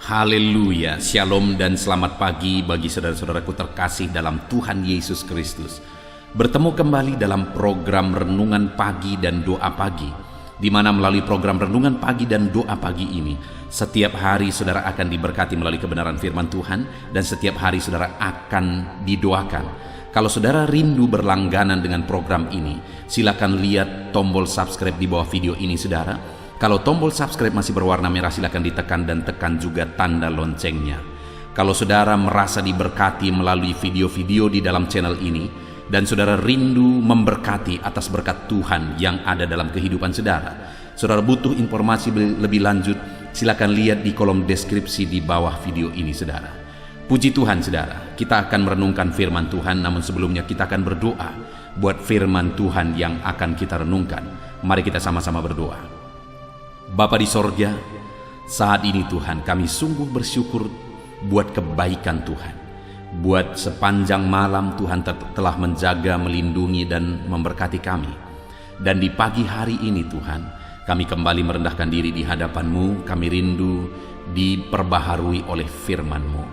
Haleluya, shalom dan selamat pagi bagi saudara-saudaraku terkasih dalam Tuhan Yesus Kristus. Bertemu kembali dalam program Renungan Pagi dan Doa Pagi, di mana melalui program Renungan Pagi dan Doa Pagi ini, setiap hari saudara akan diberkati melalui kebenaran firman Tuhan, dan setiap hari saudara akan didoakan. Kalau saudara rindu berlangganan dengan program ini, silakan lihat tombol subscribe di bawah video ini saudara. Kalau tombol subscribe masih berwarna merah, silakan ditekan dan tekan juga tanda loncengnya. Kalau saudara merasa diberkati melalui video-video di dalam channel ini, dan saudara rindu memberkati atas berkat Tuhan yang ada dalam kehidupan saudara butuh informasi lebih lanjut, silakan lihat di kolom deskripsi di bawah video ini saudara. Puji Tuhan saudara, kita akan merenungkan firman Tuhan, namun sebelumnya kita akan berdoa buat firman Tuhan yang akan kita renungkan. Mari kita sama-sama berdoa. Bapa di sorga, saat ini Tuhan kami sungguh bersyukur buat kebaikan Tuhan. Buat sepanjang malam Tuhan telah menjaga, melindungi dan memberkati kami. Dan di pagi hari ini Tuhan, kami kembali merendahkan diri di hadapan-Mu. Kami rindu diperbaharui oleh firman-Mu.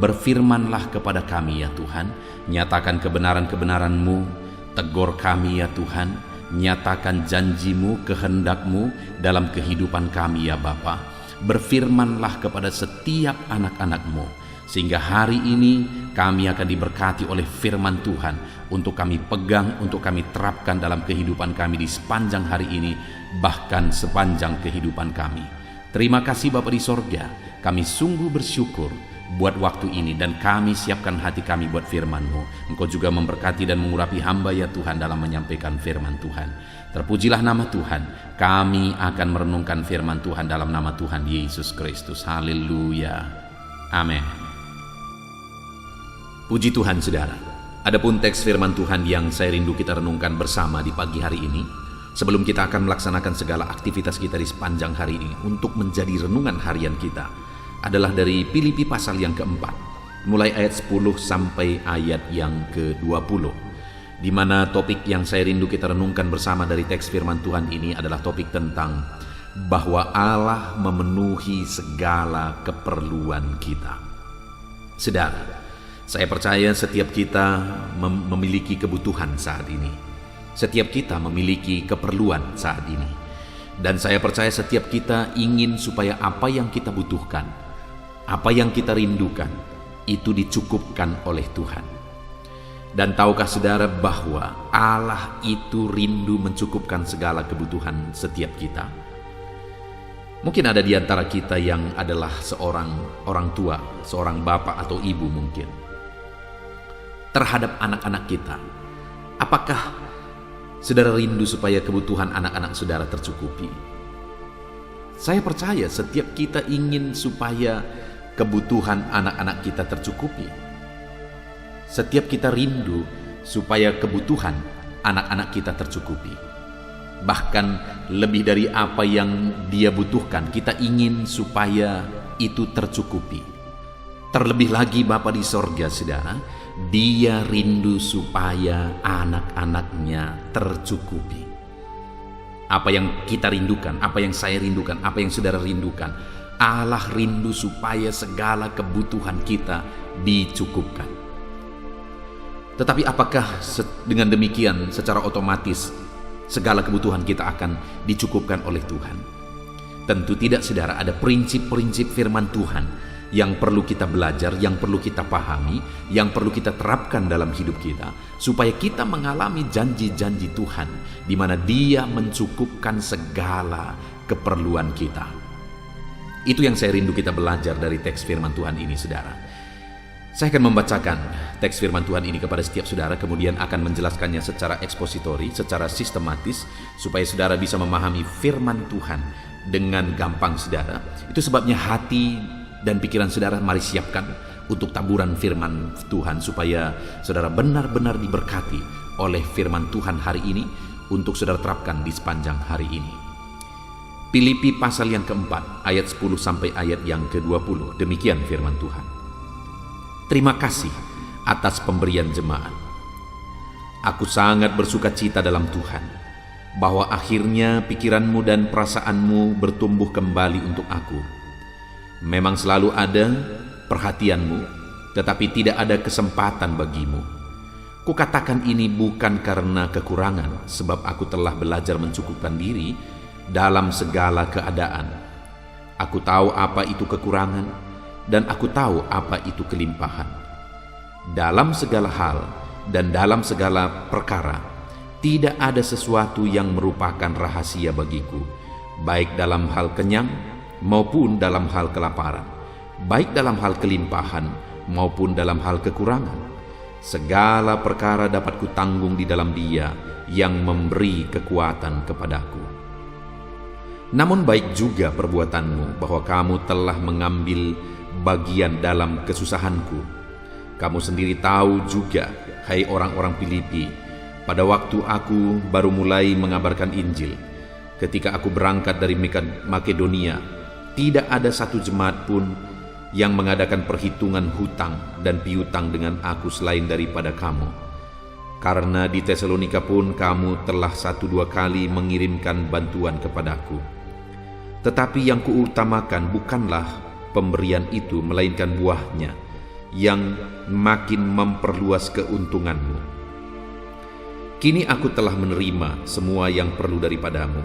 Berfirmanlah kepada kami ya Tuhan, nyatakan kebenaran-kebenaran-Mu, tegur kami ya Tuhan, nyatakan janji-Mu, kehendak-Mu dalam kehidupan kami ya Bapa. Berfirmanlah kepada setiap anak-anak-Mu, sehingga hari ini kami akan diberkati oleh firman Tuhan untuk kami pegang, untuk kami terapkan dalam kehidupan kami di sepanjang hari ini, bahkan sepanjang kehidupan kami. Terima kasih Bapa di sorga, kami sungguh bersyukur buat waktu ini, dan kami siapkan hati kami buat firman-Mu. Engkau juga memberkati dan mengurapi hamba ya Tuhan dalam menyampaikan firman Tuhan. Terpujilah nama Tuhan. Kami akan merenungkan firman Tuhan dalam nama Tuhan Yesus Kristus. Haleluya. Amin. Puji Tuhan saudara. Adapun teks firman Tuhan yang saya rindu kita renungkan bersama di pagi hari ini, sebelum kita akan melaksanakan segala aktivitas kita di sepanjang hari ini untuk menjadi renungan harian kita, adalah dari Filipi pasal yang keempat, mulai ayat 10 sampai ayat yang ke-20, di mana topik yang saya rindu kita renungkan bersama dari teks firman Tuhan ini adalah topik tentang bahwa Allah memenuhi segala keperluan kita. Saudara, saya percaya setiap kita memiliki kebutuhan saat ini. Setiap kita memiliki keperluan saat ini. Dan saya percaya setiap kita ingin supaya apa yang kita butuhkan, apa yang kita rindukan, itu dicukupkan oleh Tuhan. Dan tahukah saudara bahwa Allah itu rindu mencukupkan segala kebutuhan setiap kita? Mungkin ada di antara kita yang adalah seorang orang tua, seorang bapak atau ibu mungkin. Terhadap anak-anak kita, apakah saudara rindu supaya kebutuhan anak-anak saudara tercukupi? Saya percaya setiap kita ingin supaya kebutuhan anak-anak kita tercukupi. Setiap kita rindu supaya kebutuhan anak-anak kita tercukupi. Bahkan lebih dari apa yang dia butuhkan, kita ingin supaya itu tercukupi. Terlebih lagi Bapa di sorga saudara, Dia rindu supaya anak-anaknya tercukupi. Apa yang kita rindukan, apa yang saya rindukan, apa yang saudara rindukan, Allah rindu supaya segala kebutuhan kita dicukupkan. Tetapi apakah dengan demikian secara otomatis segala kebutuhan kita akan dicukupkan oleh Tuhan? Tentu tidak saudara, ada prinsip-prinsip firman Tuhan yang perlu kita belajar, yang perlu kita pahami, yang perlu kita terapkan dalam hidup kita, supaya kita mengalami janji-janji Tuhan, di mana Dia mencukupkan segala keperluan kita. Itu yang saya rindu kita belajar dari teks firman Tuhan ini saudara. Saya akan membacakan teks firman Tuhan ini kepada setiap saudara, kemudian akan menjelaskannya secara ekspositori, secara sistematis, supaya saudara bisa memahami firman Tuhan dengan gampang saudara. Itu sebabnya hati dan pikiran saudara mari siapkan untuk taburan firman Tuhan, supaya saudara benar-benar diberkati oleh firman Tuhan hari ini untuk saudara terapkan di sepanjang hari ini. Filipi pasal yang keempat, ayat 10 sampai ayat yang ke-20. Demikian firman Tuhan. Terima kasih atas pemberian jemaat. Aku sangat bersuka cita dalam Tuhan, bahwa akhirnya pikiranmu dan perasaanmu bertumbuh kembali untuk aku. Memang selalu ada perhatianmu, tetapi tidak ada kesempatan bagimu. Kukatakan ini bukan karena kekurangan, sebab aku telah belajar mencukupkan diri dalam segala keadaan. Aku tahu apa itu kekurangan, dan aku tahu apa itu kelimpahan. Dalam segala hal dan dalam segala perkara, tidak ada sesuatu yang merupakan rahasia bagiku, baik dalam hal kenyang maupun dalam hal kelaparan, baik dalam hal kelimpahan maupun dalam hal kekurangan. Segala perkara dapat kutanggung di dalam Dia yang memberi kekuatan kepadaku. Namun baik juga perbuatanmu bahwa kamu telah mengambil bagian dalam kesusahanku. Kamu sendiri tahu juga, hai orang-orang Filipi, pada waktu aku baru mulai mengabarkan Injil, ketika aku berangkat dari Makedonia, tidak ada satu jemaat pun yang mengadakan perhitungan hutang dan piutang dengan aku selain daripada kamu. Karena di Tesalonika pun kamu telah 1-2 kali mengirimkan bantuan kepadaku. Tetapi yang kuutamakan bukanlah pemberian itu, melainkan buahnya, yang makin memperluas keuntunganmu. Kini aku telah menerima semua yang perlu daripadamu,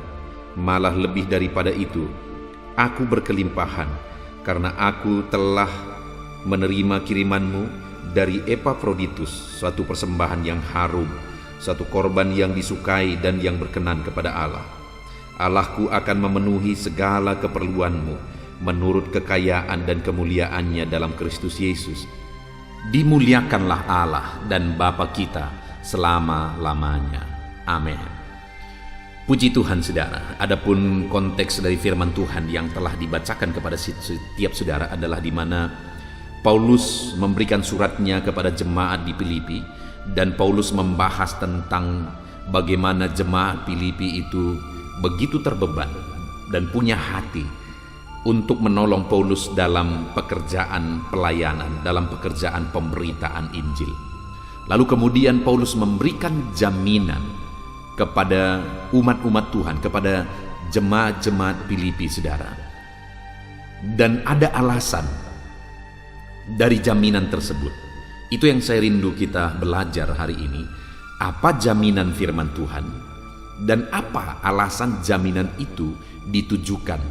malah lebih daripada itu, aku berkelimpahan, karena aku telah menerima kirimanmu dari Epafroditus, suatu persembahan yang harum, suatu korban yang disukai dan yang berkenan kepada Allah. Allahku akan memenuhi segala keperluanmu menurut kekayaan dan kemuliaannya dalam Kristus Yesus. Dimuliakanlah Allah dan Bapa kita selama-lamanya. Amin. Puji Tuhan saudara, adapun konteks dari firman Tuhan yang telah dibacakan kepada setiap saudara adalah di mana Paulus memberikan suratnya kepada jemaat di Filipi, dan Paulus membahas tentang bagaimana jemaat Filipi itu begitu terbeban dan punya hati untuk menolong Paulus dalam pekerjaan pelayanan, dalam pekerjaan pemberitaan Injil. Lalu kemudian Paulus memberikan jaminan kepada umat-umat Tuhan, kepada jemaat-jemaat Filipi saudara. Dan ada alasan dari jaminan tersebut. Itu yang saya rindu kita belajar hari ini. Apa jaminan firman Tuhan dan apa alasan jaminan itu ditujukan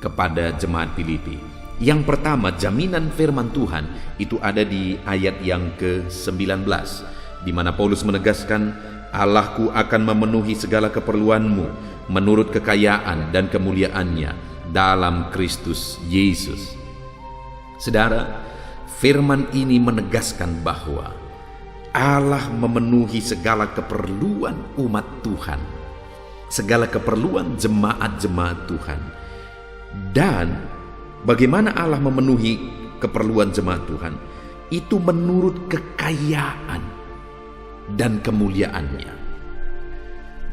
kepada jemaat Filipi. Yang pertama, jaminan firman Tuhan itu ada di ayat yang ke-19, di mana Paulus menegaskan, Allahku akan memenuhi segala keperluanmu menurut kekayaan dan kemuliaannya dalam Kristus Yesus. Saudara, firman ini menegaskan bahwa Allah memenuhi segala keperluan umat Tuhan, segala keperluan jemaat-jemaat Tuhan. Dan bagaimana Allah memenuhi keperluan jemaat Tuhan? Itu menurut kekayaan dan kemuliaannya.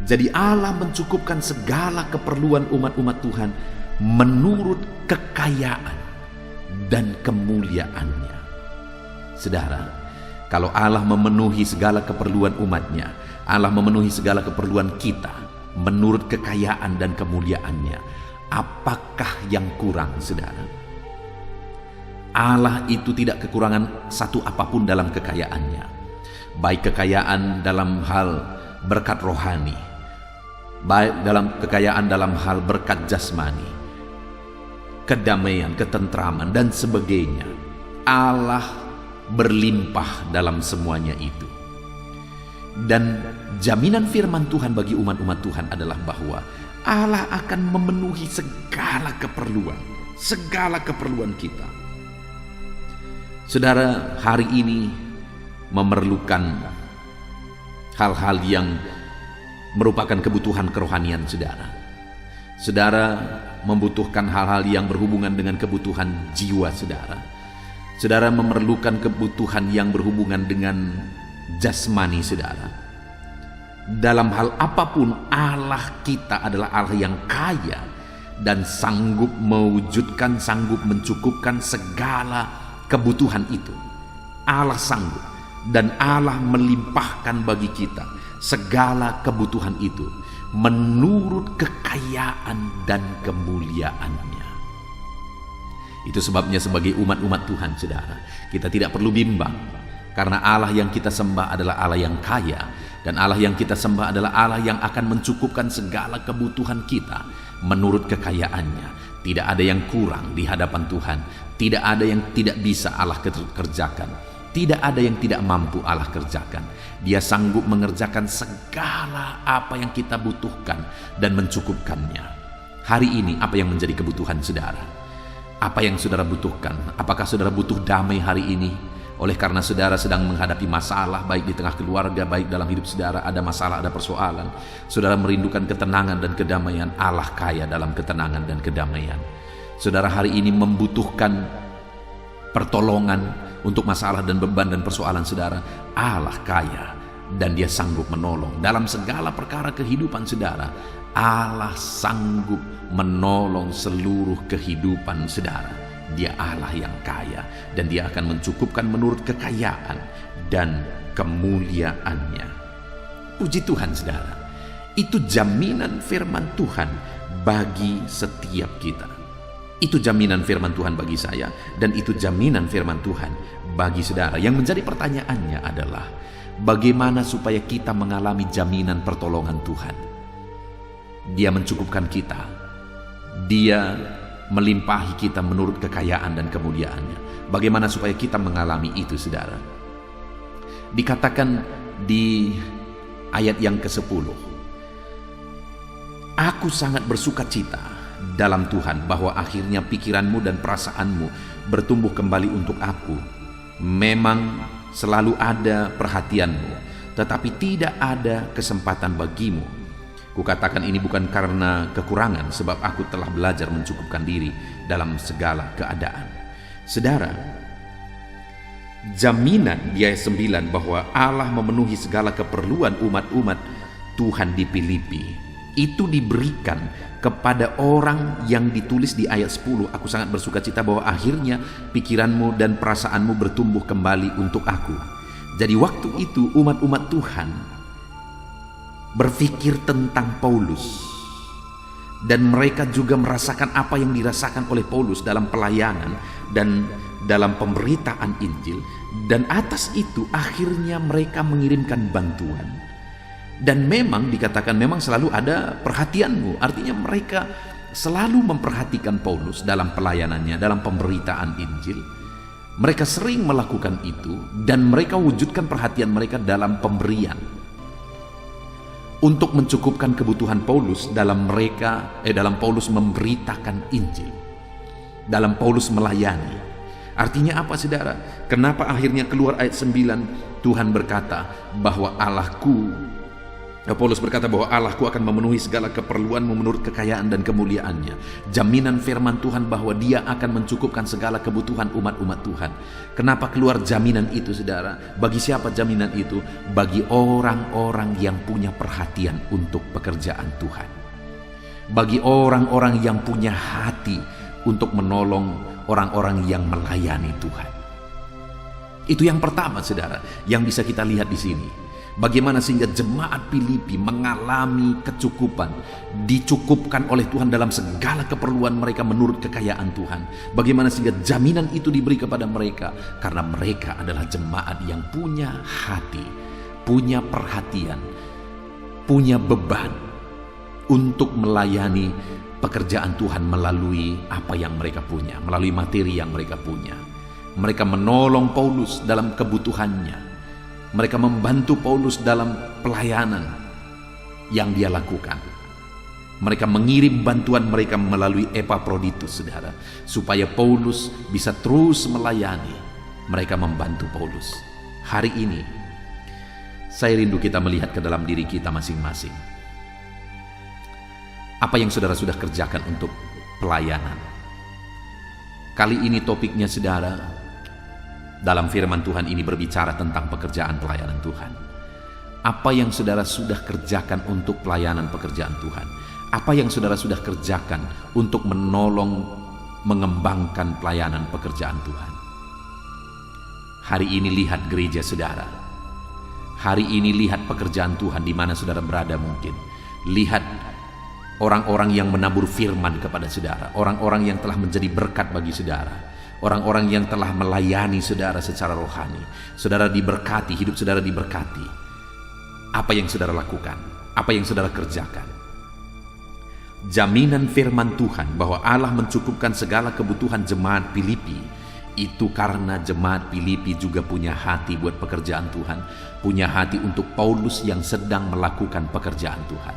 Jadi Allah mencukupkan segala keperluan umat-umat Tuhan menurut kekayaan dan kemuliaannya. Saudara, kalau Allah memenuhi segala keperluan umatnya, Allah memenuhi segala keperluan kita menurut kekayaan dan kemuliaannya, apakah yang kurang, saudara? Allah itu tidak kekurangan satu apapun dalam kekayaannya, baik kekayaan dalam hal berkat rohani, baik dalam kekayaan dalam hal berkat jasmani, kedamaian, ketentraman, dan sebagainya. Allah berlimpah dalam semuanya itu. Dan jaminan firman Tuhan bagi umat-umat Tuhan adalah bahwa Allah akan memenuhi segala keperluan kita. Saudara, hari ini memerlukan hal-hal yang merupakan kebutuhan kerohanian saudara. Saudara membutuhkan hal-hal yang berhubungan dengan kebutuhan jiwa saudara. Saudara memerlukan kebutuhan yang berhubungan dengan jasmani saudara. Dalam hal apapun, Allah kita adalah Allah yang kaya dan sanggup mewujudkan, sanggup mencukupkan segala kebutuhan itu. Allah sanggup. Dan Allah melimpahkan bagi kita segala kebutuhan itu menurut kekayaan dan kemuliaannya. Itu sebabnya sebagai umat-umat Tuhan, saudara, kita tidak perlu bimbang, karena Allah yang kita sembah adalah Allah yang kaya, dan Allah yang kita sembah adalah Allah yang akan mencukupkan segala kebutuhan kita menurut kekayaannya. Tidak ada yang kurang di hadapan Tuhan, tidak ada yang tidak bisa Allah kerjakan, tidak ada yang tidak mampu Allah kerjakan. Dia sanggup mengerjakan segala apa yang kita butuhkan dan mencukupkannya. Hari ini apa yang menjadi kebutuhan saudara? Apa yang saudara butuhkan? Apakah saudara butuh damai hari ini? Oleh karena saudara sedang menghadapi masalah, baik di tengah keluarga, baik dalam hidup saudara ada masalah, ada persoalan. Saudara merindukan ketenangan dan kedamaian. Allah kaya dalam ketenangan dan kedamaian. Saudara hari ini membutuhkan pertolongan untuk masalah dan beban dan persoalan saudara. Allah kaya dan Dia sanggup menolong dalam segala perkara kehidupan saudara. Allah sanggup menolong seluruh kehidupan saudara. Dia Allah yang kaya dan Dia akan mencukupkan menurut kekayaan dan kemuliaannya. Puji Tuhan saudara, itu jaminan firman Tuhan bagi setiap kita. Itu jaminan firman Tuhan bagi saya, dan itu jaminan firman Tuhan bagi saudara. Yang menjadi pertanyaannya adalah, bagaimana supaya kita mengalami jaminan pertolongan Tuhan? Dia mencukupkan kita, Dia melimpahi kita menurut kekayaan dan kemuliaannya. Bagaimana supaya kita mengalami itu, saudara? Dikatakan di ayat yang ke-10, aku sangat bersuka cita dalam Tuhan bahwa akhirnya pikiranmu dan perasaanmu bertumbuh kembali untuk aku. Memang selalu ada perhatianmu, tetapi tidak ada kesempatan bagimu. Kukatakan ini bukan karena kekurangan, sebab aku telah belajar mencukupkan diri dalam segala keadaan. Saudara, jaminan di ayat 9 bahwa Allah memenuhi segala keperluan umat-umat Tuhan di Filipi, itu diberikan kepada orang yang ditulis di ayat 10. Aku sangat bersuka cita bahwa akhirnya pikiranmu dan perasaanmu bertumbuh kembali untuk aku. Jadi waktu itu umat-umat Tuhan berpikir tentang Paulus, dan mereka juga merasakan apa yang dirasakan oleh Paulus dalam pelayanan dan dalam pemberitaan Injil, dan atas itu akhirnya mereka mengirimkan bantuan. Dan memang dikatakan memang selalu ada perhatianmu, artinya mereka selalu memperhatikan Paulus dalam pelayanannya, dalam pemberitaan Injil. Mereka sering melakukan itu, dan mereka wujudkan perhatian mereka dalam pemberian untuk mencukupkan kebutuhan Paulus dalam Paulus memberitakan Injil, dalam Paulus melayani. Artinya apa, saudara? Kenapa akhirnya keluar ayat 9, Tuhan berkata bahwa Paulus berkata bahwa Allahku akan memenuhi segala keperluanmu menurut kekayaan dan kemuliaannya. Jaminan firman Tuhan bahwa Dia akan mencukupkan segala kebutuhan umat-umat Tuhan. Kenapa keluar jaminan itu, saudara? Bagi siapa jaminan itu? Bagi orang-orang yang punya perhatian untuk pekerjaan Tuhan. Bagi orang-orang yang punya hati untuk menolong orang-orang yang melayani Tuhan. Itu yang pertama, saudara, yang bisa kita lihat di sini. Bagaimana sehingga jemaat Filipi mengalami kecukupan, dicukupkan oleh Tuhan dalam segala keperluan mereka menurut kekayaan Tuhan. Bagaimana sehingga jaminan itu diberi kepada mereka, karena mereka adalah jemaat yang punya hati, punya perhatian, punya beban untuk melayani pekerjaan Tuhan melalui apa yang mereka punya, melalui materi yang mereka punya. Mereka menolong Paulus dalam kebutuhannya. Mereka membantu Paulus dalam pelayanan yang dia lakukan. Mereka mengirim bantuan mereka melalui Epaphroditus, saudara, supaya Paulus bisa terus melayani. Mereka membantu Paulus. Hari ini saya rindu kita melihat ke dalam diri kita masing-masing. Apa yang saudara sudah kerjakan untuk pelayanan? Kali ini topiknya, saudara, dalam firman Tuhan ini berbicara tentang pekerjaan pelayanan Tuhan. Apa yang saudara sudah kerjakan untuk pelayanan pekerjaan Tuhan? Apa yang saudara sudah kerjakan untuk menolong, mengembangkan pelayanan pekerjaan Tuhan? Hari ini lihat gereja saudara. Hari ini lihat pekerjaan Tuhan di mana saudara berada mungkin. Lihat orang-orang yang menabur firman kepada saudara, orang-orang yang telah menjadi berkat bagi saudara, orang-orang yang telah melayani saudara secara rohani. Saudara diberkati, hidup saudara diberkati. Apa yang saudara lakukan, apa yang saudara kerjakan. Jaminan firman Tuhan bahwa Allah mencukupkan segala kebutuhan jemaat Filipi itu karena jemaat Filipi juga punya hati buat pekerjaan Tuhan, punya hati untuk Paulus yang sedang melakukan pekerjaan Tuhan.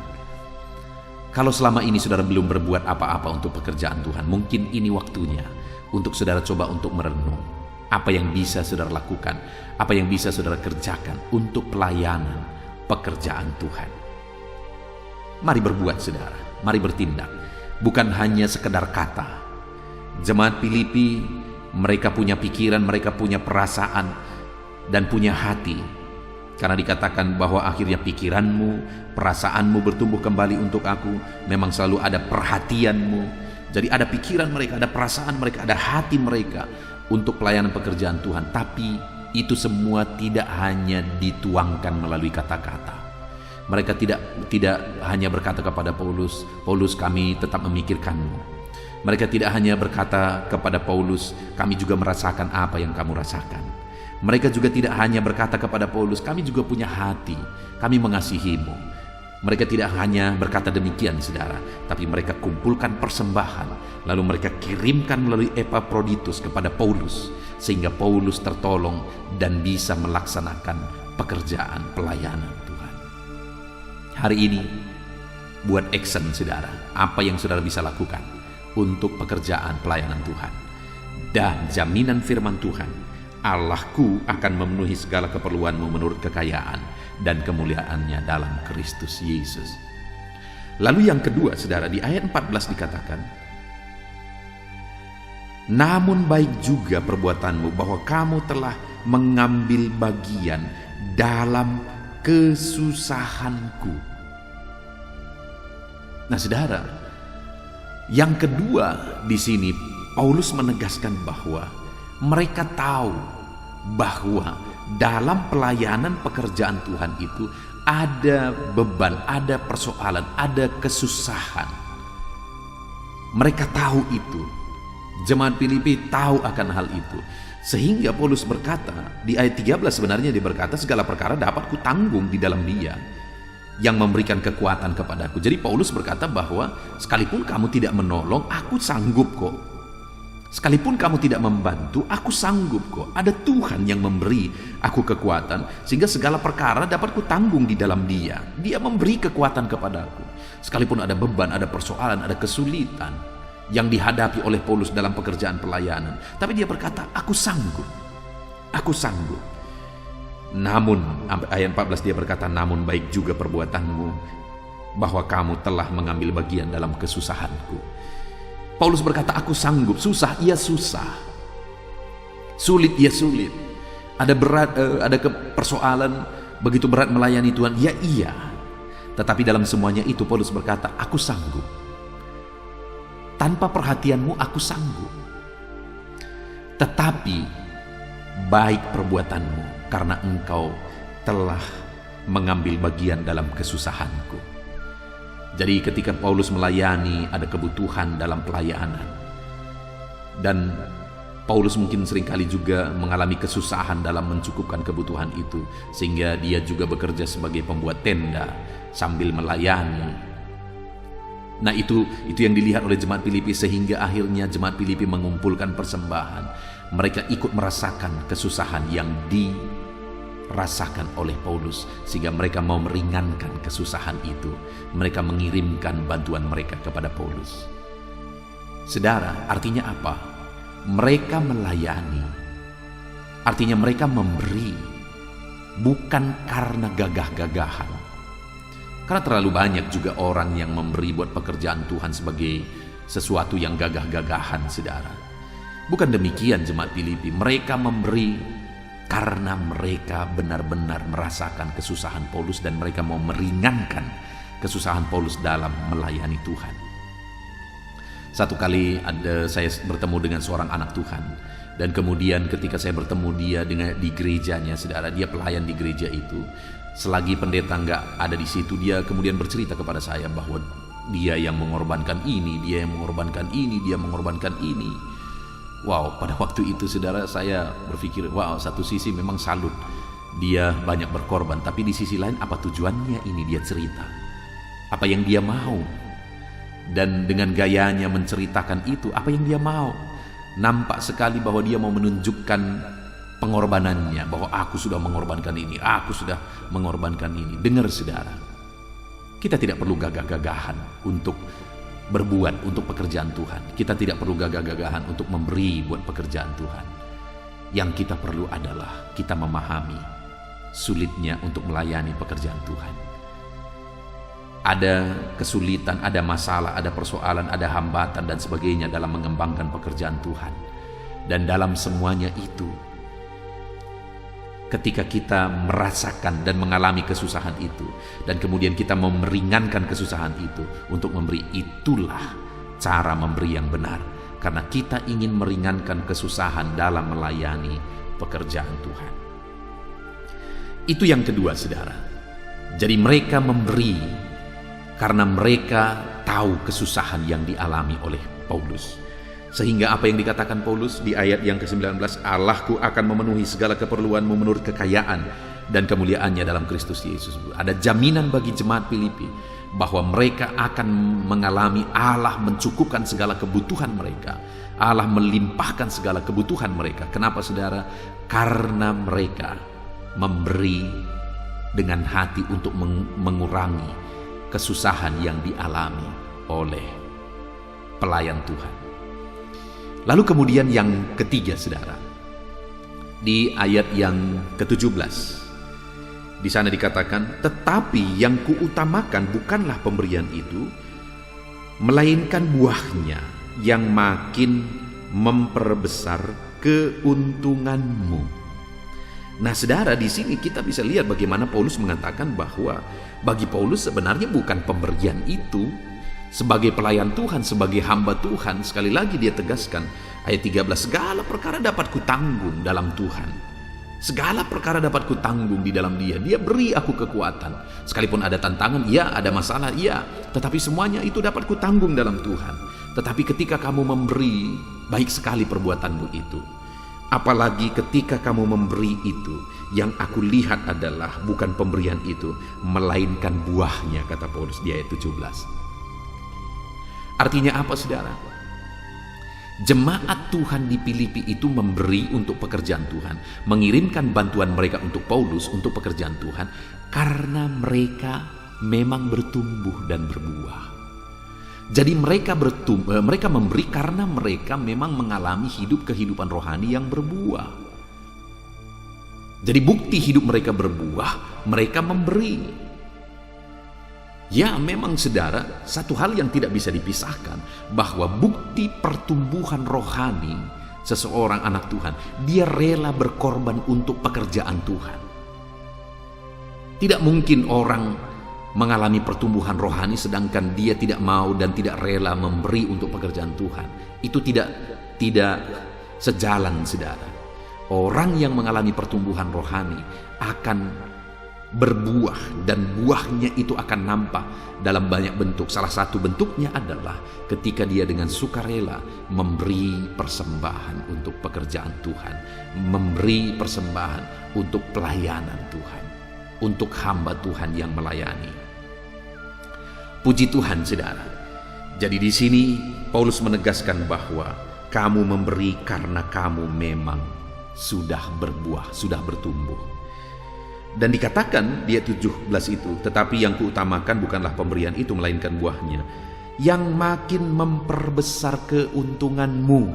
Kalau selama ini saudara belum berbuat apa-apa untuk pekerjaan Tuhan, mungkin ini waktunya untuk saudara coba untuk merenung apa yang bisa saudara lakukan, apa yang bisa saudara kerjakan untuk pelayanan pekerjaan Tuhan. Mari berbuat saudara, mari bertindak, bukan hanya sekedar kata. Jemaat Filipi, mereka punya pikiran, mereka punya perasaan dan punya hati. Karena dikatakan bahwa akhirnya pikiranmu, perasaanmu bertumbuh kembali untuk aku. Memang selalu ada perhatianmu. Jadi ada pikiran mereka, ada perasaan mereka, ada hati mereka untuk pelayanan pekerjaan Tuhan. Tapi itu semua tidak hanya dituangkan melalui kata-kata. Mereka tidak hanya berkata kepada Paulus, Paulus kami tetap memikirkanmu. Mereka tidak hanya berkata kepada Paulus, kami juga merasakan apa yang kamu rasakan. Mereka juga tidak hanya berkata kepada Paulus, kami juga punya hati, kami mengasihimu. Mereka tidak hanya berkata demikian saudara, tapi mereka kumpulkan persembahan, lalu mereka kirimkan melalui Epaphroditus kepada Paulus, sehingga Paulus tertolong dan bisa melaksanakan pekerjaan pelayanan Tuhan. Hari ini buat action saudara, apa yang saudara bisa lakukan untuk pekerjaan pelayanan Tuhan. Dan jaminan firman Tuhan, Allahku akan memenuhi segala keperluanmu menurut kekayaan dan kemuliaannya dalam Kristus Yesus. Lalu yang kedua saudara, di ayat 14 dikatakan, namun baik juga perbuatanmu bahwa kamu telah mengambil bagian dalam kesusahanku. Nah saudara, yang kedua di sini Paulus menegaskan bahwa mereka tahu bahwa dalam pelayanan pekerjaan Tuhan itu ada beban, ada persoalan, ada kesusahan. Mereka tahu itu. Jemaat Filipi tahu akan hal itu. Sehingga Paulus berkata, di ayat 13 sebenarnya dia berkata, segala perkara dapat kutanggung di dalam Dia yang memberikan kekuatan kepadaku. Jadi Paulus berkata bahwa sekalipun kamu tidak menolong, aku sanggup kok. Sekalipun kamu tidak membantu, aku sanggup kok. Ada Tuhan yang memberi aku kekuatan, sehingga segala perkara dapat kutanggung di dalam Dia. Dia memberi kekuatan kepadaku. Sekalipun ada beban, ada persoalan, ada kesulitan yang dihadapi oleh Paulus dalam pekerjaan pelayanan, tapi dia berkata, aku sanggup. Aku sanggup. Namun, ayat 14 dia berkata, namun baik juga perbuatanmu bahwa kamu telah mengambil bagian dalam kesusahanku. Paulus berkata, aku sanggup. Susah, iya susah. Sulit, iya sulit. Ada berat, ada persoalan, begitu berat melayani Tuhan, ya iya. Tetapi dalam semuanya itu Paulus berkata, aku sanggup. Tanpa perhatianmu aku sanggup. Tetapi baik perbuatanmu karena engkau telah mengambil bagian dalam kesusahanku. Jadi ketika Paulus melayani, ada kebutuhan dalam pelayanan. Dan Paulus mungkin seringkali juga mengalami kesusahan dalam mencukupkan kebutuhan itu, sehingga dia juga bekerja sebagai pembuat tenda sambil melayani. Nah itu yang dilihat oleh jemaat Filipi, sehingga akhirnya jemaat Filipi mengumpulkan persembahan. Mereka ikut merasakan kesusahan yang dirasakan oleh Paulus, sehingga mereka mau meringankan kesusahan itu. Mereka mengirimkan bantuan mereka kepada Paulus. Saudara, artinya apa? Mereka melayani, artinya mereka memberi, bukan karena gagah-gagahan. Karena terlalu banyak juga orang yang memberi buat pekerjaan Tuhan sebagai sesuatu yang gagah-gagahan, saudara. Bukan demikian jemaat Filipi. Mereka memberi karena mereka benar-benar merasakan kesusahan Paulus dan mereka mau meringankan kesusahan Paulus dalam melayani Tuhan. Satu kali saya bertemu dengan seorang anak Tuhan, dan kemudian ketika saya bertemu dia di gerejanya, saudara, dia pelayan di gereja itu. Selagi pendeta nggak ada di situ, dia kemudian bercerita kepada saya bahwa Dia yang mengorbankan ini, dia yang mengorbankan ini, dia mengorbankan ini. Wow, pada waktu itu saudara, saya berpikir, wow, satu sisi memang salut, dia banyak berkorban, tapi di sisi lain apa tujuannya ini dia cerita? Apa yang dia mau? Dan dengan gayanya menceritakan itu, apa yang dia mau? Nampak sekali bahwa dia mau menunjukkan pengorbanannya, bahwa aku sudah mengorbankan ini, aku sudah mengorbankan ini. Dengar saudara, kita tidak perlu gagah-gagahan untuk berbuat untuk pekerjaan Tuhan. Kita tidak perlu gagah-gagahan untuk memberi buat pekerjaan Tuhan. Yang kita perlu adalah kita memahami sulitnya untuk melayani pekerjaan Tuhan. Ada kesulitan, ada masalah, ada persoalan, ada hambatan dan sebagainya dalam mengembangkan pekerjaan Tuhan. Dan dalam semuanya itu, ketika kita merasakan dan mengalami kesusahan itu, dan kemudian kita meringankan kesusahan itu untuk memberi, itulah cara memberi yang benar. Karena kita ingin meringankan kesusahan dalam melayani pekerjaan Tuhan. Itu yang kedua saudara. Jadi mereka memberi karena mereka tahu kesusahan yang dialami oleh Paulus. Sehingga apa yang dikatakan Paulus di ayat yang ke-19, Allahku akan memenuhi segala keperluanmu menurut kekayaan dan kemuliaannya dalam Kristus Yesus. Ada jaminan bagi jemaat Filipi bahwa mereka akan mengalami Allah mencukupkan segala kebutuhan mereka. Allah melimpahkan segala kebutuhan mereka. Kenapa saudara? Karena mereka memberi dengan hati untuk mengurangi kesusahan yang dialami oleh pelayan Tuhan. Lalu kemudian yang ketiga saudara, di ayat yang ke-17, di sana dikatakan, tetapi yang kuutamakan bukanlah pemberian itu, melainkan buahnya yang makin memperbesar keuntunganmu. Nah saudara, di sini kita bisa lihat bagaimana Paulus mengatakan bahwa bagi Paulus sebenarnya bukan pemberian itu. Sebagai pelayan Tuhan, sebagai hamba Tuhan, sekali lagi dia tegaskan ayat 13, segala perkara dapat kutanggung dalam Tuhan. Segala perkara dapat kutanggung di dalam Dia. Dia beri aku kekuatan. Sekalipun ada tantangan, ya, ada masalah, ya, tetapi semuanya itu dapat kutanggung dalam Tuhan. Tetapi ketika kamu memberi, baik sekali perbuatanmu itu. Apalagi ketika kamu memberi itu, yang aku lihat adalah bukan pemberian itu, melainkan buahnya, kata Paulus di ayat 17. Artinya apa saudara? Jemaat Tuhan di Filipi itu memberi untuk pekerjaan Tuhan, mengirimkan bantuan mereka untuk Paulus untuk pekerjaan Tuhan, karena mereka memang bertumbuh dan berbuah. Jadi mereka memberi karena mereka memang mengalami kehidupan rohani yang berbuah. Jadi bukti hidup mereka berbuah, mereka memberi. Ya memang saudara, satu hal yang tidak bisa dipisahkan, bahwa bukti pertumbuhan rohani seseorang anak Tuhan, dia rela berkorban untuk pekerjaan Tuhan. Tidak mungkin orang mengalami pertumbuhan rohani sedangkan dia tidak mau dan tidak rela memberi untuk pekerjaan Tuhan. Itu tidak sejalan saudara. Orang yang mengalami pertumbuhan rohani akan berbuah, dan buahnya itu akan nampak dalam banyak bentuk. Salah satu bentuknya adalah ketika dia dengan sukarela memberi persembahan untuk pekerjaan Tuhan, memberi persembahan untuk pelayanan Tuhan, untuk hamba Tuhan yang melayani. Puji Tuhan saudara. Jadi di sini Paulus menegaskan bahwa kamu memberi karena kamu memang sudah berbuah, sudah bertumbuh. Dan dikatakan di ayat 17 itu, tetapi yang kuutamakan bukanlah pemberian itu, melainkan buahnya yang makin memperbesar keuntunganmu.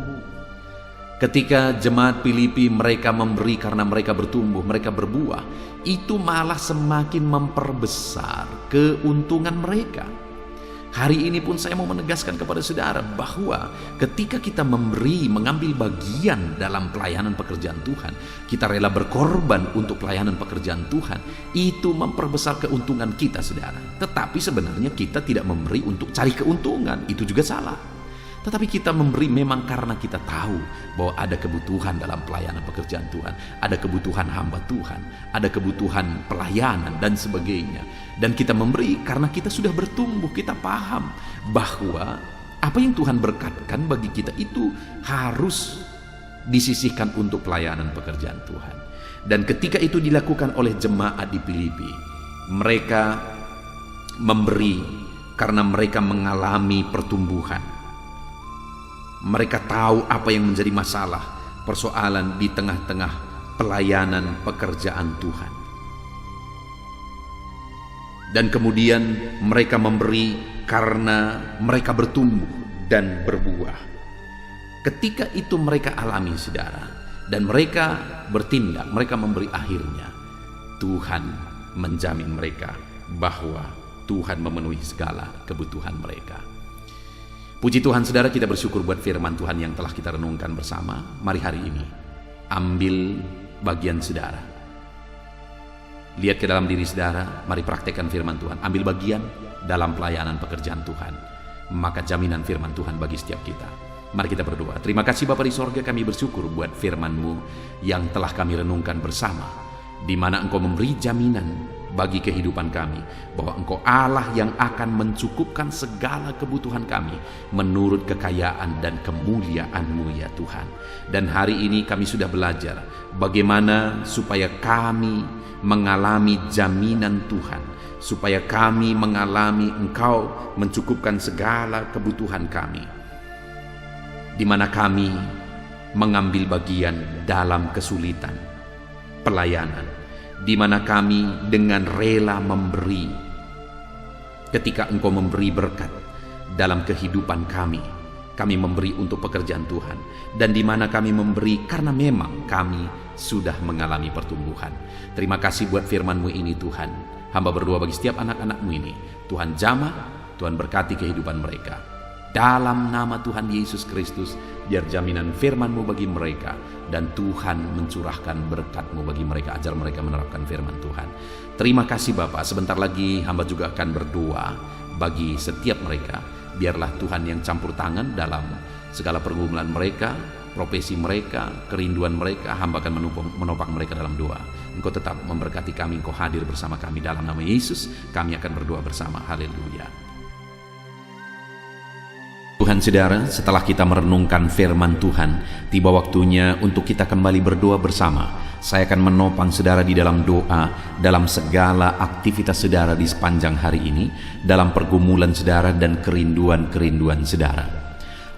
Ketika jemaat Filipi mereka memberi karena mereka bertumbuh, mereka berbuah, itu malah semakin memperbesar keuntungan mereka. Hari ini pun saya mau menegaskan kepada saudara bahwa ketika kita memberi, mengambil bagian dalam pelayanan pekerjaan Tuhan, kita rela berkorban untuk pelayanan pekerjaan Tuhan, itu memperbesar keuntungan kita saudara. Tetapi sebenarnya kita tidak memberi untuk cari keuntungan, itu juga salah. Tetapi kita memberi memang karena kita tahu bahwa ada kebutuhan dalam pelayanan pekerjaan Tuhan, ada kebutuhan hamba Tuhan, ada kebutuhan pelayanan dan sebagainya. Dan kita memberi karena kita sudah bertumbuh, kita paham bahwa apa yang Tuhan berkatkan bagi kita itu harus disisihkan untuk pelayanan pekerjaan Tuhan. Dan ketika itu dilakukan oleh jemaat di Filipi, mereka memberi karena mereka mengalami pertumbuhan. Mereka tahu apa yang menjadi masalah, persoalan di tengah-tengah pelayanan pekerjaan Tuhan. Dan kemudian mereka memberi karena mereka bertumbuh dan berbuah. Ketika itu mereka alami, saudara, dan mereka bertindak, mereka memberi, akhirnya Tuhan menjamin mereka bahwa Tuhan memenuhi segala kebutuhan mereka. Puji Tuhan, saudara, kita bersyukur buat firman Tuhan yang telah kita renungkan bersama. Mari hari ini ambil bagian saudara. Lihat ke dalam diri saudara, mari praktekkan firman Tuhan. Ambil bagian dalam pelayanan pekerjaan Tuhan. Maka jaminan firman Tuhan bagi setiap kita. Mari kita berdoa. Terima kasih Bapa di sorga, kami bersyukur buat firman-Mu yang telah kami renungkan bersama, di mana Engkau memberi jaminan bagi kehidupan kami, bahwa Engkau Allah yang akan mencukupkan segala kebutuhan kami menurut kekayaan dan kemuliaan-Mu ya Tuhan. Dan hari ini kami sudah belajar bagaimana supaya kami mengalami jaminan Tuhan, supaya kami mengalami Engkau mencukupkan segala kebutuhan kami, di mana kami mengambil bagian dalam kesulitan pelayanan, di mana kami dengan rela memberi. Ketika Engkau memberi berkat dalam kehidupan kami memberi untuk pekerjaan Tuhan, dan di mana kami memberi karena memang kami sudah mengalami pertumbuhan. Terima kasih buat firman-Mu ini Tuhan. Hamba berdoa bagi setiap anak-anak-Mu ini, Tuhan jamah, Tuhan berkati kehidupan mereka. Dalam nama Tuhan Yesus Kristus, biar jaminan firman-Mu bagi mereka, dan Tuhan mencurahkan berkat-Mu bagi mereka, ajar mereka menerapkan firman Tuhan. Terima kasih Bapa. Sebentar lagi hamba juga akan berdoa bagi setiap mereka. Biarlah Tuhan yang campur tangan dalam segala pergumulan mereka, profesi mereka, kerinduan mereka. Hamba akan menopang mereka dalam doa. Engkau tetap memberkati kami, Engkau hadir bersama kami. Dalam nama Yesus kami akan berdoa bersama. Haleluya. Tuhan, saudara, setelah kita merenungkan firman Tuhan, tiba waktunya untuk kita kembali berdoa bersama. Saya akan menopang saudara di dalam doa, dalam segala aktivitas saudara di sepanjang hari ini, dalam pergumulan saudara dan kerinduan-kerinduan saudara.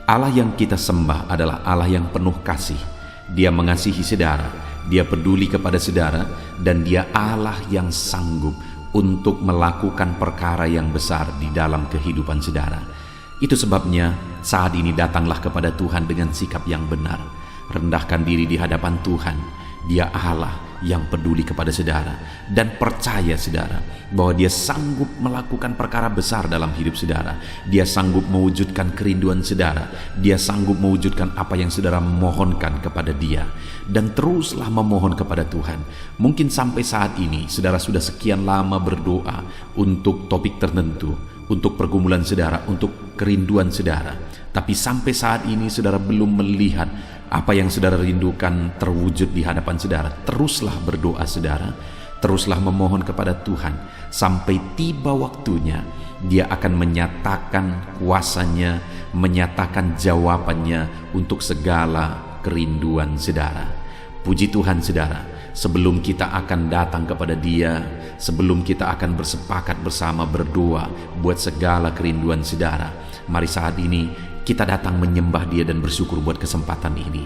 Allah yang kita sembah adalah Allah yang penuh kasih. Dia mengasihi saudara, Dia peduli kepada saudara, dan Dia Allah yang sanggup untuk melakukan perkara yang besar di dalam kehidupan saudara. Itu sebabnya saat ini datanglah kepada Tuhan dengan sikap yang benar. Rendahkan diri di hadapan Tuhan. Dia Allah yang peduli kepada saudara, dan percaya saudara bahwa Dia sanggup melakukan perkara besar dalam hidup saudara. Dia sanggup mewujudkan kerinduan saudara. Dia sanggup mewujudkan apa yang saudara mohonkan kepada Dia. Dan teruslah memohon kepada Tuhan. Mungkin sampai saat ini saudara sudah sekian lama berdoa untuk topik tertentu, untuk pergumulan saudara, untuk kerinduan saudara, tapi sampai saat ini saudara belum melihat apa yang saudara rindukan terwujud di hadapan saudara. Teruslah berdoa saudara, teruslah memohon kepada Tuhan, sampai tiba waktunya Dia akan menyatakan kuasanya, menyatakan jawabannya untuk segala kerinduan saudara. Puji Tuhan saudara, sebelum kita akan datang kepada Dia, sebelum kita akan bersepakat bersama berdoa buat segala kerinduan saudara, mari saat ini kita datang menyembah Dia dan bersyukur buat kesempatan ini.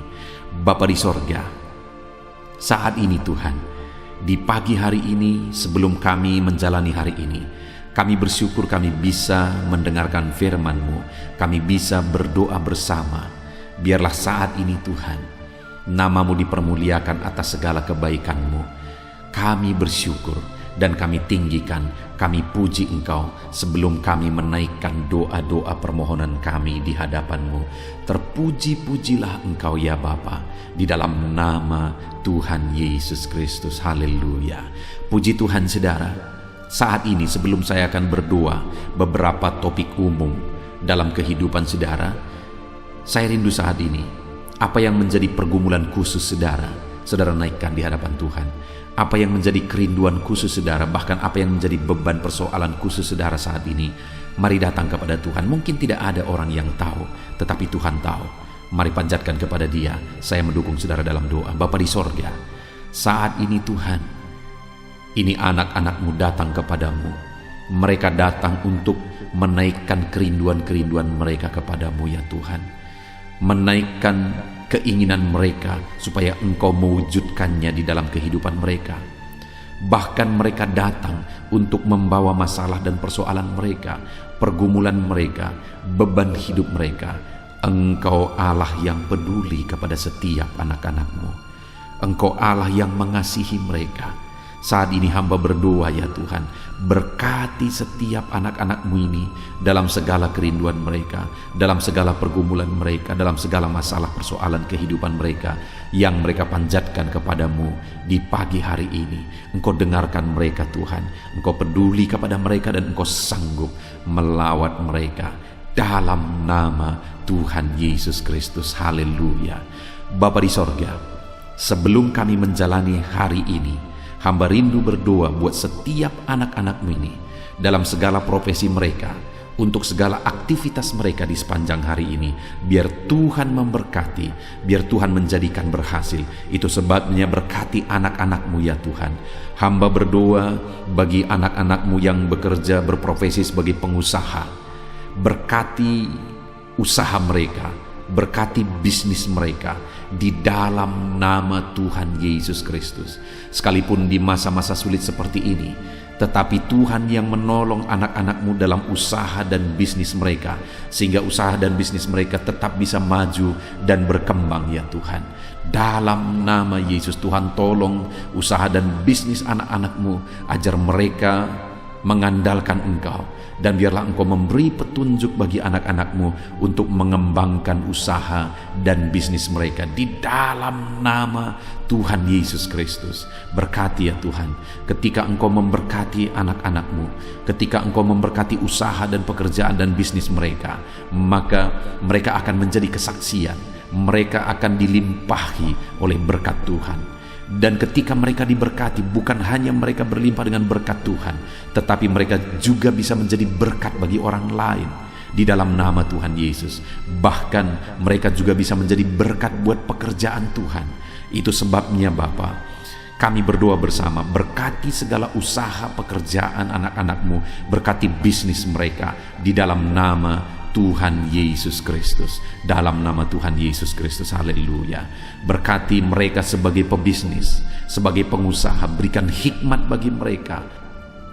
Bapa di sorga, saat ini Tuhan, di pagi hari ini sebelum kami menjalani hari ini, kami bersyukur kami bisa mendengarkan firman-Mu, kami bisa berdoa bersama. Biarlah saat ini Tuhan, Nama-Mu dipermuliakan atas segala kebaikan-Mu. Kami bersyukur dan kami tinggikan, kami puji Engkau sebelum kami menaikkan doa-doa permohonan kami di hadapan-Mu. Terpuji-pujilah Engkau ya Bapa, di dalam nama Tuhan Yesus Kristus. Haleluya. Puji Tuhan saudara. Saat ini sebelum saya akan berdoa beberapa topik umum dalam kehidupan saudara, Saya rindu saat ini, apa yang menjadi pergumulan khusus saudara naikkan di hadapan Tuhan. Apa yang menjadi kerinduan khusus saudara, bahkan apa yang menjadi beban persoalan khusus saudara saat ini, mari datang kepada Tuhan. Mungkin tidak ada orang yang tahu, tetapi Tuhan tahu. Mari panjatkan kepada Dia. Saya mendukung saudara dalam doa. Bapa di sorga, saat ini Tuhan, ini anak-anak-Mu datang kepadamu. Mereka datang untuk menaikkan kerinduan-kerinduan mereka kepadamu ya Tuhan. Menaikkan keinginan mereka supaya Engkau mewujudkannya di dalam kehidupan mereka. Bahkan mereka datang untuk membawa masalah dan persoalan mereka, pergumulan mereka, beban hidup mereka. Engkau Allah yang peduli kepada setiap anak-anak-Mu. Engkau Allah yang mengasihi mereka. Saat ini hamba berdoa ya Tuhan, berkati setiap anak-anak-Mu ini dalam segala kerinduan mereka, dalam segala pergumulan mereka, dalam segala masalah persoalan kehidupan mereka yang mereka panjatkan kepadamu di pagi hari ini. Engkau dengarkan mereka Tuhan, Engkau peduli kepada mereka dan Engkau sanggup melawat mereka dalam nama Tuhan Yesus Kristus. Haleluya. Bapa di sorga, sebelum kami menjalani hari ini, hamba rindu berdoa buat setiap anak-anak-Mu ini dalam segala profesi mereka, untuk segala aktivitas mereka di sepanjang hari ini. Biar Tuhan memberkati, biar Tuhan menjadikan berhasil. Itu sebabnya berkati anak-anak-Mu ya Tuhan. Hamba berdoa bagi anak-anak-Mu yang bekerja berprofesi sebagai pengusaha. Berkati usaha mereka, berkati bisnis mereka di dalam nama Tuhan Yesus Kristus. Sekalipun di masa-masa sulit seperti ini, tetapi Tuhan yang menolong anak-anak-Mu dalam usaha dan bisnis mereka, sehingga usaha dan bisnis mereka tetap bisa maju dan berkembang ya Tuhan. Dalam nama Yesus, Tuhan tolong usaha dan bisnis anak-anak-Mu, ajar mereka mengandalkan Engkau. Dan biarlah Engkau memberi petunjuk bagi anak-anak-Mu untuk mengembangkan usaha dan bisnis mereka di dalam nama Tuhan Yesus Kristus. Berkati ya Tuhan, ketika Engkau memberkati anak-anak-Mu, ketika Engkau memberkati usaha dan pekerjaan dan bisnis mereka, maka mereka akan menjadi kesaksian. Mereka akan dilimpahi oleh berkat Tuhan. Dan ketika mereka diberkati, bukan hanya mereka berlimpah dengan berkat Tuhan, tetapi mereka juga bisa menjadi berkat bagi orang lain di dalam nama Tuhan Yesus. Bahkan mereka juga bisa menjadi berkat buat pekerjaan Tuhan. Itu sebabnya Bapa, kami berdoa bersama, berkati segala usaha pekerjaan anak-anak-Mu, berkati bisnis mereka di dalam nama Tuhan Yesus Kristus. Dalam nama Tuhan Yesus Kristus. Haleluya. Berkati mereka sebagai pebisnis, sebagai pengusaha. Berikan hikmat bagi mereka,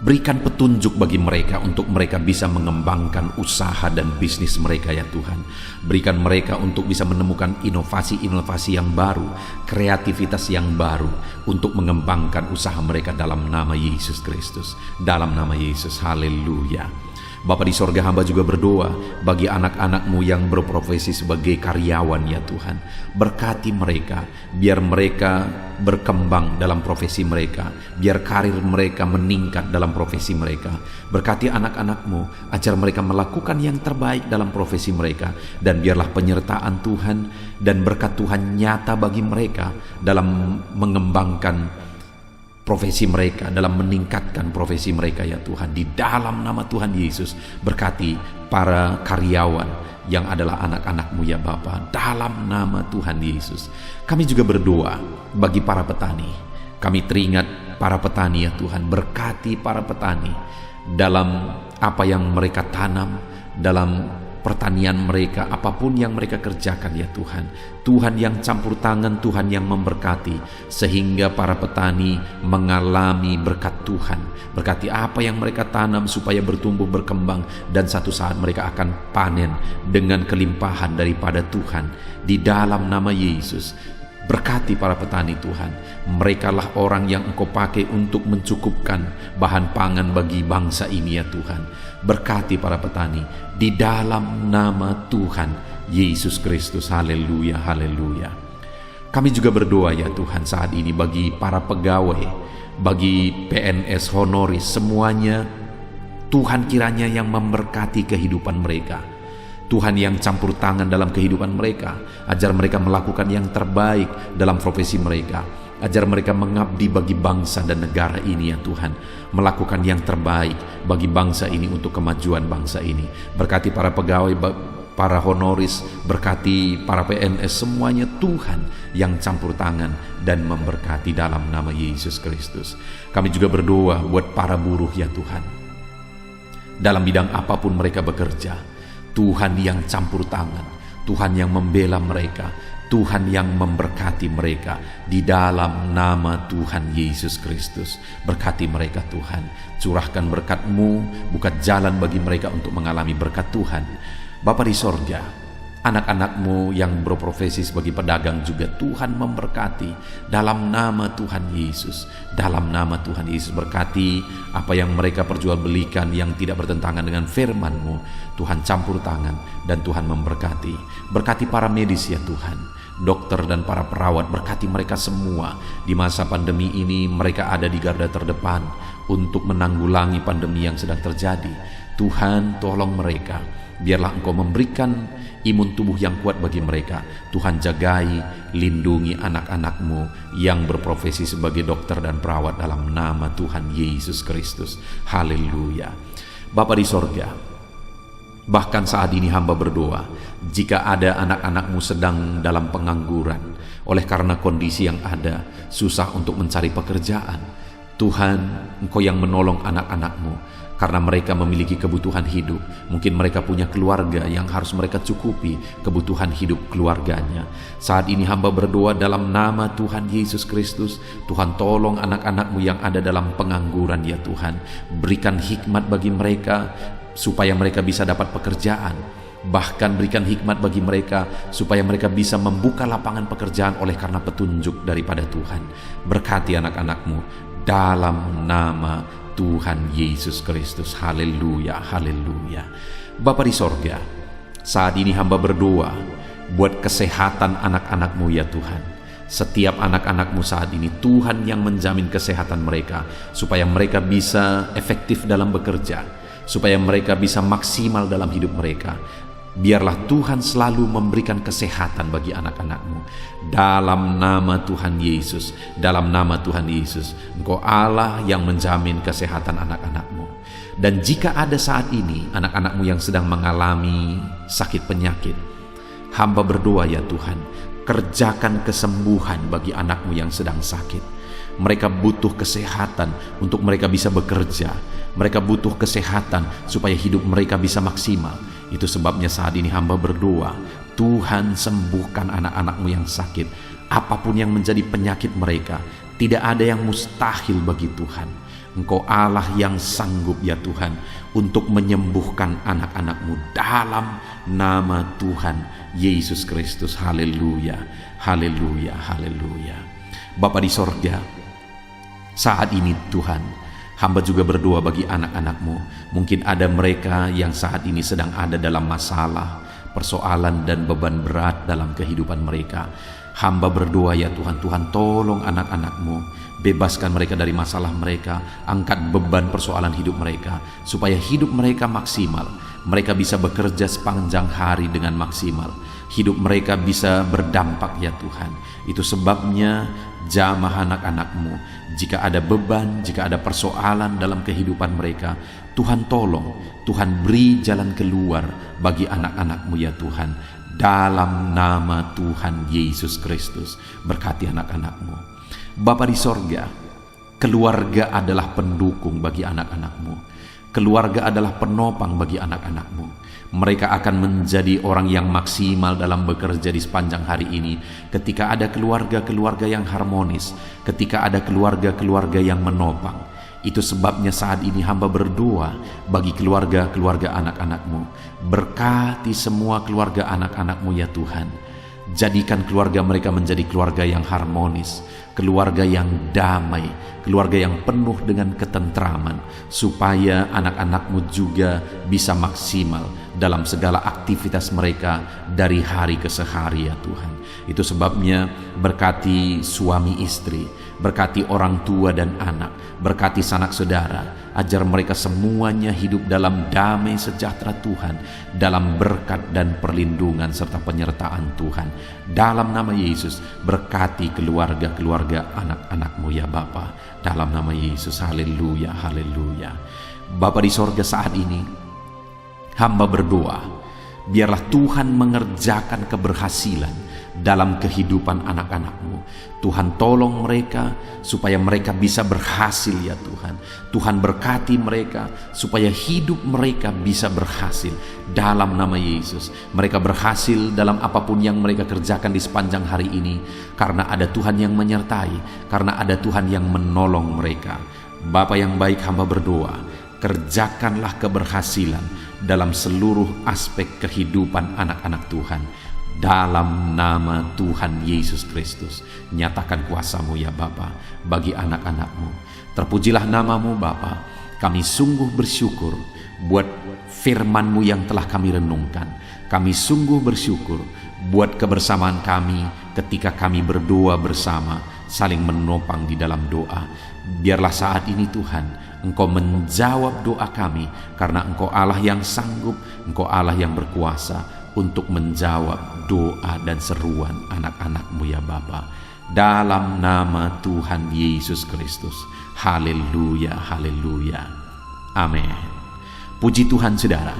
berikan petunjuk bagi mereka untuk mereka bisa mengembangkan usaha dan bisnis mereka ya Tuhan. Berikan mereka untuk bisa menemukan inovasi-inovasi yang baru, kreativitas yang baru untuk mengembangkan usaha mereka dalam nama Yesus Kristus. Dalam nama Yesus. Haleluya. Bapa di sorga, hamba juga berdoa bagi anak-anak-Mu yang berprofesi sebagai karyawan ya Tuhan. Berkati mereka, biar mereka berkembang dalam profesi mereka, biar karir mereka meningkat dalam profesi mereka. Berkati anak-anak-Mu, ajar mereka melakukan yang terbaik dalam profesi mereka. Dan biarlah penyertaan Tuhan dan berkat Tuhan nyata bagi mereka dalam mengembangkan profesi mereka, dalam meningkatkan profesi mereka ya Tuhan. Di dalam nama Tuhan Yesus, berkati para karyawan yang adalah anak-anak-Mu ya Bapa. Dalam nama Tuhan Yesus. Kami juga berdoa bagi para petani. Kami teringat para petani ya Tuhan. Berkati para petani dalam apa yang mereka tanam, dalam pertanian mereka, apapun yang mereka kerjakan ya Tuhan. Tuhan yang campur tangan, Tuhan yang memberkati, sehingga para petani mengalami berkat Tuhan. Berkati apa yang mereka tanam supaya bertumbuh berkembang, dan satu saat mereka akan panen dengan kelimpahan daripada Tuhan. Di dalam nama Yesus, berkati para petani Tuhan. Merekalah orang yang Engkau pakai untuk mencukupkan bahan pangan bagi bangsa ini ya Tuhan. Berkati para petani di dalam nama Tuhan Yesus Kristus. Haleluya, haleluya. Kami juga berdoa ya Tuhan saat ini bagi para pegawai, bagi PNS honoris semuanya. Tuhan kiranya yang memberkati kehidupan mereka. Tuhan yang campur tangan dalam kehidupan mereka. Ajar mereka melakukan yang terbaik dalam profesi mereka. Ajar mereka mengabdi bagi bangsa dan negara ini ya Tuhan. Melakukan yang terbaik bagi bangsa ini untuk kemajuan bangsa ini. Berkati para pegawai, para honoris, berkati para PNS, semuanya Tuhan yang campur tangan dan memberkati dalam nama Yesus Kristus. Kami juga berdoa buat para buruh ya Tuhan. Dalam bidang apapun mereka bekerja, Tuhan yang campur tangan, Tuhan yang membela mereka, Tuhan yang memberkati mereka di dalam nama Tuhan Yesus Kristus. Berkati mereka Tuhan, curahkan berkat-Mu, buka jalan bagi mereka untuk mengalami berkat Tuhan. Bapa di sorga, anak-anak-Mu yang berprofesi sebagai pedagang juga Tuhan memberkati dalam nama Tuhan Yesus. Dalam nama Tuhan Yesus, berkati apa yang mereka perjualbelikan yang tidak bertentangan dengan firman-Mu. Tuhan campur tangan dan Tuhan memberkati. Berkati para medis ya Tuhan, dokter dan para perawat, berkati mereka semua. Di masa pandemi ini mereka ada di garda terdepan untuk menanggulangi pandemi yang sedang terjadi. Tuhan tolong mereka, biarlah Engkau memberikan imun tubuh yang kuat bagi mereka. Tuhan jagai, lindungi anak-anak-Mu yang berprofesi sebagai dokter dan perawat dalam nama Tuhan Yesus Kristus. Haleluya. Bapa di sorga, bahkan saat ini hamba berdoa, jika ada anak-anak-Mu sedang dalam pengangguran oleh karena kondisi yang ada, susah untuk mencari pekerjaan, Tuhan, Engkau yang menolong anak-anak-Mu karena mereka memiliki kebutuhan hidup. Mungkin mereka punya keluarga yang harus mereka cukupi kebutuhan hidup keluarganya. Saat ini hamba berdoa dalam nama Tuhan Yesus Kristus, Tuhan tolong anak-anak-Mu yang ada dalam pengangguran ya Tuhan. Berikan hikmat bagi mereka supaya mereka bisa dapat pekerjaan. Bahkan berikan hikmat bagi mereka supaya mereka bisa membuka lapangan pekerjaan oleh karena petunjuk daripada Tuhan. Berkati anak-anak-Mu dalam nama Tuhan Yesus Kristus. Haleluya, haleluya. Bapa di sorga, saat ini hamba berdoa buat kesehatan anak-anak-Mu ya Tuhan. Setiap anak-anak-Mu saat ini, Tuhan yang menjamin kesehatan mereka, supaya mereka bisa efektif dalam bekerja, supaya mereka bisa maksimal dalam hidup mereka. Biarlah Tuhan selalu memberikan kesehatan bagi anak-anak-Mu. Dalam nama Tuhan Yesus, dalam nama Tuhan Yesus, Engkau Allah yang menjamin kesehatan anak-anak-Mu. Dan jika ada saat ini anak-anak-Mu yang sedang mengalami sakit penyakit, hamba berdoa ya Tuhan, kerjakan kesembuhan bagi anak-Mu yang sedang sakit. Mereka butuh kesehatan untuk mereka bisa bekerja. Mereka butuh kesehatan supaya hidup mereka bisa maksimal. Itu sebabnya saat ini hamba berdoa, Tuhan sembuhkan anak-anak-Mu yang sakit. Apapun yang menjadi penyakit mereka, tidak ada yang mustahil bagi Tuhan. Engkau Allah yang sanggup ya Tuhan untuk menyembuhkan anak-anak-Mu dalam nama Tuhan Yesus Kristus. Haleluya, haleluya, haleluya. Bapa di sorga, saat ini Tuhan, hamba juga berdoa bagi anak-anak-Mu. Mungkin ada mereka yang saat ini sedang ada dalam masalah, persoalan dan beban berat dalam kehidupan mereka. Hamba berdoa ya Tuhan, Tuhan tolong anak-anak-Mu, bebaskan mereka dari masalah mereka, angkat beban persoalan hidup mereka, supaya hidup mereka maksimal. Mereka bisa bekerja sepanjang hari dengan maksimal. Hidup mereka bisa berdampak ya Tuhan. Itu sebabnya jamah anak-anak-Mu, jika ada beban, jika ada persoalan dalam kehidupan mereka, Tuhan tolong, Tuhan beri jalan keluar bagi anak-anak-Mu ya Tuhan. Dalam nama Tuhan Yesus Kristus, berkati anak-anak-Mu. Bapa di sorga, keluarga adalah pendukung bagi anak-anak-Mu. Keluarga adalah penopang bagi anak-anak-Mu. Mereka akan menjadi orang yang maksimal dalam bekerja di sepanjang hari ini ketika ada keluarga-keluarga yang harmonis, ketika ada keluarga-keluarga yang menopang. Itu sebabnya saat ini hamba berdoa bagi keluarga-keluarga anak-anak-Mu. Berkati semua keluarga anak-anak-Mu ya Tuhan. Jadikan keluarga mereka menjadi keluarga yang harmonis, keluarga yang damai, keluarga yang penuh dengan ketentraman, supaya anak-anak-Mu juga bisa maksimal dalam segala aktivitas mereka dari hari ke hari ya Tuhan. Itu sebabnya berkati suami istri, berkati orang tua dan anak, berkati sanak saudara, ajar mereka semuanya hidup dalam damai sejahtera Tuhan, dalam berkat dan perlindungan serta penyertaan Tuhan. Dalam nama Yesus, berkati keluarga-keluarga anak-anak-Mu ya Bapa. Dalam nama Yesus, haleluya, haleluya. Bapa di sorga, saat ini hamba berdoa, biarlah Tuhan mengerjakan keberhasilan dalam kehidupan anak-anak-Mu. Tuhan tolong mereka supaya mereka bisa berhasil ya Tuhan. Tuhan berkati mereka supaya hidup mereka bisa berhasil dalam nama Yesus. Mereka berhasil dalam apapun yang mereka kerjakan di sepanjang hari ini, karena ada Tuhan yang menyertai, karena ada Tuhan yang menolong mereka. Bapa yang baik, hamba berdoa, kerjakanlah keberhasilan dalam seluruh aspek kehidupan anak-anak Tuhan. Dalam nama Tuhan Yesus Kristus, nyatakan kuasa-Mu ya Bapa bagi anak-anak-Mu. Terpujilah nama-Mu Bapa. Kami sungguh bersyukur buat firman-Mu yang telah kami renungkan. Kami sungguh bersyukur buat kebersamaan kami ketika kami berdoa bersama, saling menopang di dalam doa. Biarlah saat ini Tuhan, Engkau menjawab doa kami, karena Engkau Allah yang sanggup, Engkau Allah yang berkuasa untuk menjawab doa dan seruan anak-anak-Mu ya Bapa. Dalam nama Tuhan Yesus Kristus. Haleluya, haleluya. Amin. Puji Tuhan saudara.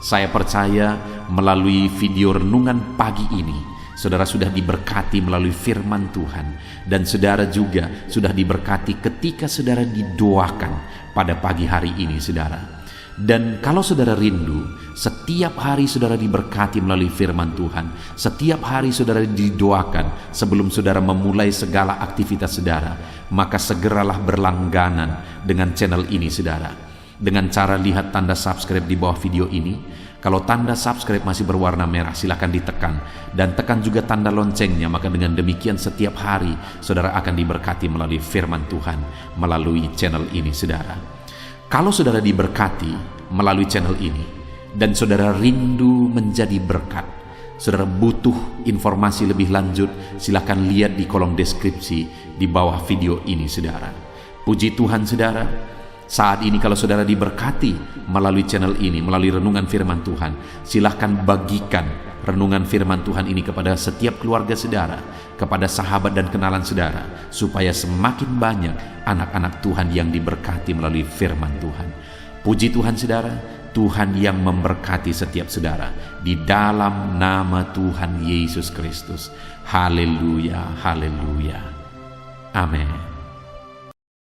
Saya percaya melalui video renungan pagi ini, saudara sudah diberkati melalui firman Tuhan, dan saudara juga sudah diberkati ketika saudara didoakan pada pagi hari ini saudara. Dan kalau saudara rindu, setiap hari saudara diberkati melalui firman Tuhan, setiap hari saudara didoakan sebelum saudara memulai segala aktivitas saudara, maka segeralah berlangganan dengan channel ini saudara, dengan cara lihat tanda subscribe di bawah video ini. Kalau tanda subscribe masih berwarna merah, silakan ditekan, dan tekan juga tanda loncengnya. Maka dengan demikian setiap hari saudara akan diberkati melalui firman Tuhan melalui channel ini saudara. Kalau saudara diberkati melalui channel ini dan saudara rindu menjadi berkat, saudara butuh informasi lebih lanjut, silakan lihat di kolom deskripsi di bawah video ini saudara. Puji Tuhan saudara, saat ini kalau saudara diberkati melalui channel ini, melalui renungan firman Tuhan, silahkan bagikan renungan firman Tuhan ini kepada setiap keluarga saudara, kepada sahabat dan kenalan saudara, supaya semakin banyak anak-anak Tuhan yang diberkati melalui firman Tuhan. Puji Tuhan saudara, Tuhan yang memberkati setiap saudara di dalam nama Tuhan Yesus Kristus. Haleluya, haleluya. Amin.